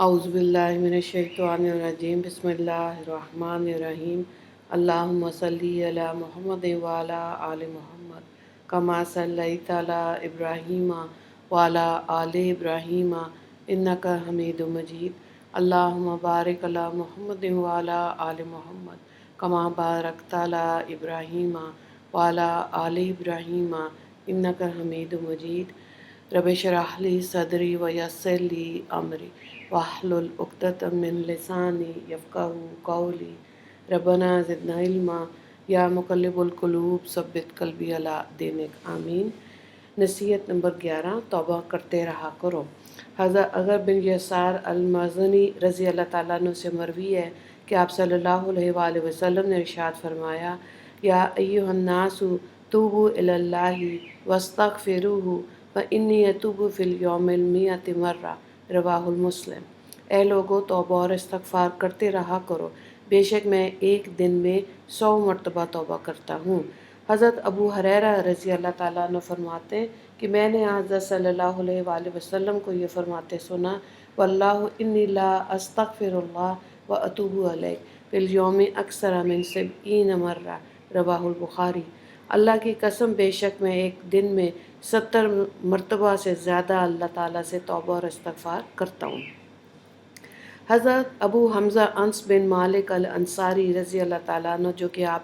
اعوذ باللہ من الشیطان الرجیم بسم اللہ الرحمن الرحیم اللہم صلی علی محمد وعلی آل محمد کما صلیت علی ابراہیم وعلی آل ابراہیم انک حمید مجید اللہم بارک علی محمد وعلی آل محمد کما بارکت علی ابراہیم وعلی آل ابراہیم انک حمید مجید رب اشرح لی صدری ویسر لی امری واحلل عقدۃ من لسانی یفقہوا قولی ربنا زدنا علما یا مقلب القلوب ثبت قلبی علی دینک آمین۔ نصیحت نمبر 11، توبہ کرتے رہا کرو۔ حضرت اگر بن یسار المازنی رضی اللہ تعالیٰ عنہ سے مروی ہے کہ آپ صلی اللہ علیہ وآلہ وسلم نے ارشاد فرمایا، یا ایھا الناس توبوا الی اللہ واستغفروہ فانی اتوب فی الیوم المئۃ مرہ، رواہ المسلم۔ اے لوگو، توبہ اور استغفار کرتے رہا کرو، بے شک میں ایک دن میں 100 مرتبہ توبہ کرتا ہوں۔ حضرت ابو ہریرہ رضی اللہ تعالیٰ عنہ فرماتے ہیں کہ میں نے حضرت صلی اللہ علیہ وآلہ وسلم کو یہ فرماتے سنا، واللہ انی لا استغفر اللہ و اتوب علیہ فی الیوم اکثر من 70 مرہ، رواہ البخاری۔ اللہ کی قسم، بے شک میں ایک دن میں 70 مرتبہ سے زیادہ اللہ تعالیٰ سے توبہ اور استغفار کرتا ہوں۔ حضرت ابو حمزہ انس بن مالک الانصاری رضی اللہ تعالیٰ عنہ، جو کہ آپ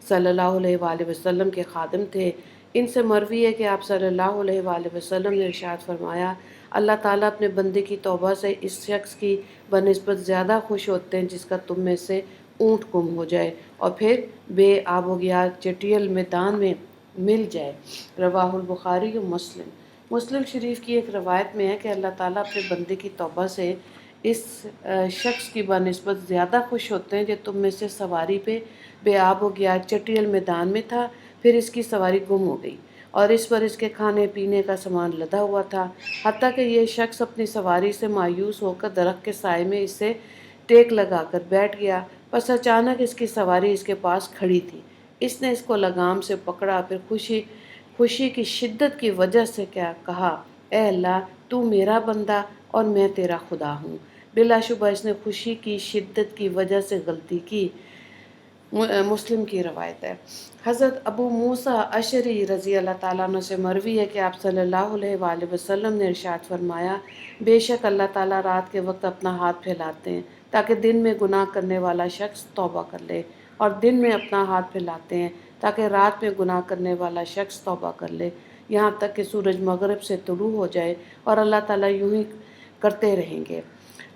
صلی اللہ علیہ وآلہ وسلم کے خادم تھے، ان سے مروی ہے کہ آپ صلی اللہ علیہ وآلہ وسلم نے ارشاد فرمایا، اللہ تعالیٰ اپنے بندے کی توبہ سے اس شخص کی بنسبت زیادہ خوش ہوتے ہیں جس کا تم میں سے اونٹ گم ہو جائے اور پھر بے آب و گیا چٹیل میدان میں مل جائے، رواہ البخاری و مسلم۔ مسلم شریف کی ایک روایت میں ہے کہ اللہ تعالیٰ اپنے بندے کی توبہ سے اس شخص کی بنسبت زیادہ خوش ہوتے ہیں جو تم میں سے سواری پہ بے آب و گیا چٹیل میدان میں تھا، پھر اس کی سواری گم ہو گئی اور اس پر اس کے کھانے پینے کا سامان لدا ہوا تھا، حتیٰ کہ یہ شخص اپنی سواری سے مایوس ہو کر درخت کے سائے میں اس سے ٹیک لگا کر بیٹھ گیا۔ پس اچانک اس کی سواری اس کے پاس کھڑی تھی، اس نے اس کو لگام سے پکڑا، پھر خوشی کی شدت کی وجہ سے کیا کہا، اے اللہ، تو میرا بندہ اور میں تیرا خدا ہوں۔ بلا شبہ اس نے خوشی کی شدت کی وجہ سے غلطی کی۔ مسلم کی روایت ہے۔ حضرت ابو موسیٰ اشعری رضی اللہ تعالیٰ عنہ سے مروی ہے کہ آپ صلی اللہ علیہ وآلہ وسلم نے ارشاد فرمایا، بے شک اللہ تعالیٰ رات کے وقت اپنا ہاتھ پھیلاتے ہیں تاکہ دن میں گناہ کرنے والا شخص توبہ کر لے، اور دن میں اپنا ہاتھ پھیلاتے ہیں تاکہ رات میں گناہ کرنے والا شخص توبہ کر لے، یہاں تک کہ سورج مغرب سے طلوع ہو جائے، اور اللہ تعالیٰ یوں ہی کرتے رہیں گے۔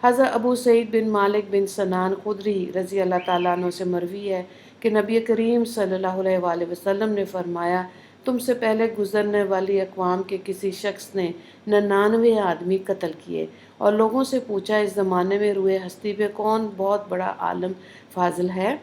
حضرت ابو سعید بن مالک بن سنان خدری رضی اللہ تعالیٰ عنہ سے مروی ہے کہ نبی کریم صلی اللہ علیہ وآلہ وسلم نے فرمایا، تم سے پہلے گزرنے والی اقوام کے کسی شخص نے 99 آدمی قتل کیے، اور لوگوں سے پوچھا، اس زمانے میں روئے ہستی پہ کون بہت بڑا عالم فاضل ہے؟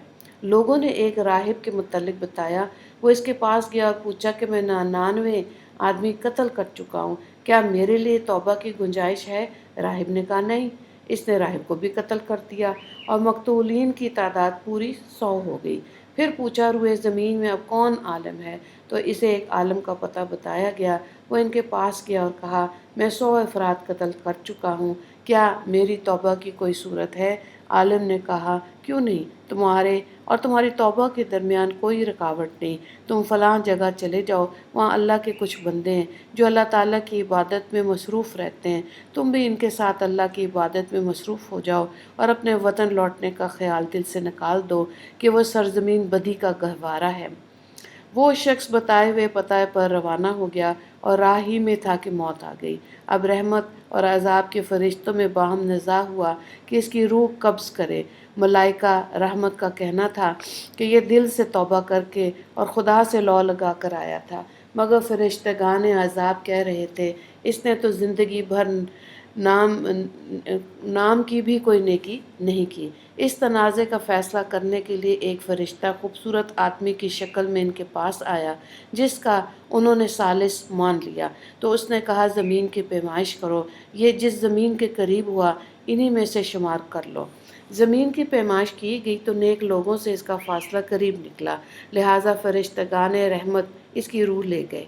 لوگوں نے ایک راہب کے متعلق بتایا، وہ اس کے پاس گیا اور پوچھا کہ میں 99 آدمی قتل کر چکا ہوں، کیا میرے لیے توبہ کی گنجائش ہے؟ راہب نے کہا نہیں۔ اس نے راہب کو بھی قتل کر دیا اور مقتولین کی تعداد پوری 100 ہو گئی۔ پھر پوچھا، روئے زمین میں اب کون عالم ہے؟ تو اسے ایک عالم کا پتہ بتایا گیا۔ وہ ان کے پاس گیا اور کہا، میں 100 افراد قتل کر چکا ہوں، کیا میری توبہ کی کوئی صورت ہے؟ عالم نے کہا، کیوں نہیں، تمہارے اور تمہاری توبہ کے درمیان کوئی رکاوٹ نہیں، تم فلاں جگہ چلے جاؤ، وہاں اللہ کے کچھ بندے ہیں جو اللہ تعالیٰ کی عبادت میں مصروف رہتے ہیں، تم بھی ان کے ساتھ اللہ کی عبادت میں مصروف ہو جاؤ اور اپنے وطن لوٹنے کا خیال دل سے نکال دو کہ وہ سرزمین بدی کا گہوارہ ہے۔ وہ شخص بتائے ہوئے پتہ پر روانہ ہو گیا اور راہ ہی میں تھا کہ موت آ گئی۔ اب رحمت اور عذاب کے فرشتوں میں باہم نزاع ہوا کہ اس کی روح قبض کرے۔ ملائکہ رحمت کا کہنا تھا کہ یہ دل سے توبہ کر کے اور خدا سے لو لگا کر آیا تھا، مگر فرشتگان عذاب کہہ رہے تھے، اس نے تو زندگی بھر نام کی بھی کوئی نیکی نہیں کی۔ اس تنازع کا فیصلہ کرنے کے لیے ایک فرشتہ خوبصورت آدمی کی شکل میں ان کے پاس آیا، جس کا انہوں نے ثالث مان لیا۔ تو اس نے کہا، زمین کی پیمائش کرو، یہ جس زمین کے قریب ہوا انہی میں سے شمار کر لو۔ زمین کی پیمائش کی گئی تو نیک لوگوں سے اس کا فاصلہ قریب نکلا، لہٰذا فرشتگان رحمت اس کی روح لے گئے۔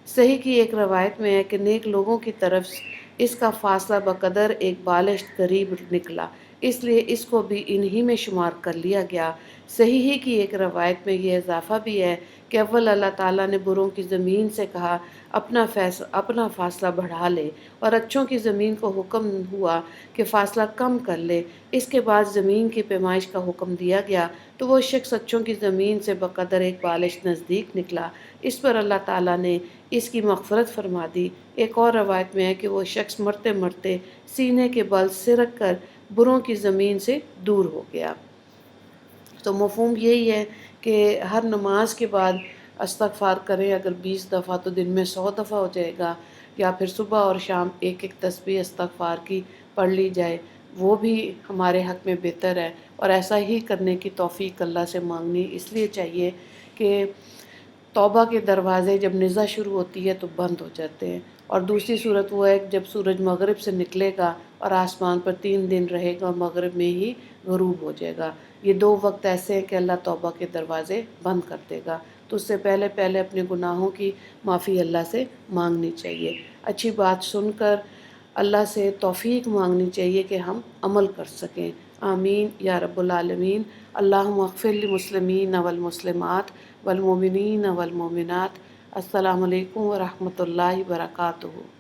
صحیح کی ایک روایت میں ہے کہ نیک لوگوں کی طرف اس کا فاصلہ بقدر ایک بالشت قریب نکلا، اس لیے اس کو بھی انہی میں شمار کر لیا گیا۔ صحیح کی ایک روایت میں یہ اضافہ بھی ہے کہ اول اللہ تعالیٰ نے بروں کی زمین سے کہا اپنا فاصلہ بڑھا لے، اور اچھوں کی زمین کو حکم ہوا کہ فاصلہ کم کر لے۔ اس کے بعد زمین کی پیمائش کا حکم دیا گیا تو وہ شخص اچھوں کی زمین سے بقدر ایک بالشت نزدیک نکلا۔ اس پر اللہ تعالیٰ نے اس کی مغفرت فرما دی۔ ایک اور روایت میں ہے کہ وہ شخص مرتے مرتے سینے کے بل سرک کر بروں کی زمین سے دور ہو گیا۔ تو مفہوم یہی ہے کہ ہر نماز کے بعد استغفار کریں، اگر 20 دفعہ تو دن میں 100 دفعہ ہو جائے گا، یا پھر صبح اور شام ایک ایک تسبیح استغفار کی پڑھ لی جائے، وہ بھی ہمارے حق میں بہتر ہے۔ اور ایسا ہی کرنے کی توفیق اللہ سے مانگنی اس لیے چاہیے کہ توبہ کے دروازے جب نزا شروع ہوتی ہے تو بند ہو جاتے ہیں، اور دوسری صورت وہ ہے کہ جب سورج مغرب سے نکلے گا اور آسمان پر 3 دن رہے گا، مغرب میں ہی غروب ہو جائے گا۔ یہ 2 وقت ایسے ہیں کہ اللہ توبہ کے دروازے بند کر دے گا، تو اس سے پہلے پہلے اپنے گناہوں کی معافی اللہ سے مانگنی چاہیے۔ اچھی بات سن کر اللہ سے توفیق مانگنی چاہیے کہ ہم عمل کر سکیں۔ آمین یا رب العالمین۔ اللہم اغفر للمسلمین والمسلمات والمؤمنین والمؤمنات۔ السلام علیکم ورحمۃ اللہ وبرکاتہ۔